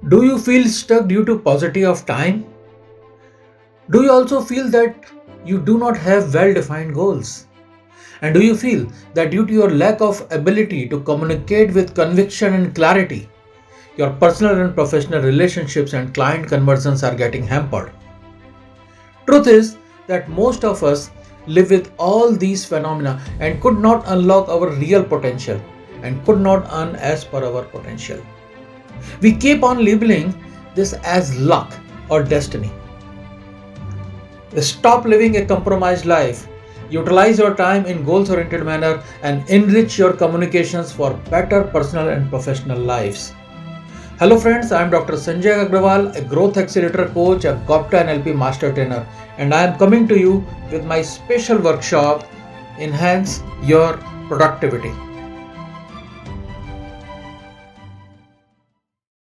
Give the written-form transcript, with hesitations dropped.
Do you feel stuck due to paucity of time? Do you also feel that you do not have well defined goals? And do you feel that due to your lack of ability to communicate with conviction and clarity, your personal and professional relationships and client conversions are getting hampered? Truth is that most of us live with all these phenomena and could not unlock our real potential and could not earn as per our potential. We keep on labeling this as luck or destiny. Stop living a compromised life. Utilize your time in goals oriented manner and enrich your communications for better personal and professional lives. Hello friends, I am Dr. Sanjay Agarwal, a growth accelerator coach, a GOPTA-NLP master trainer, and I am coming to you with my special workshop, Enhance Your Productivity.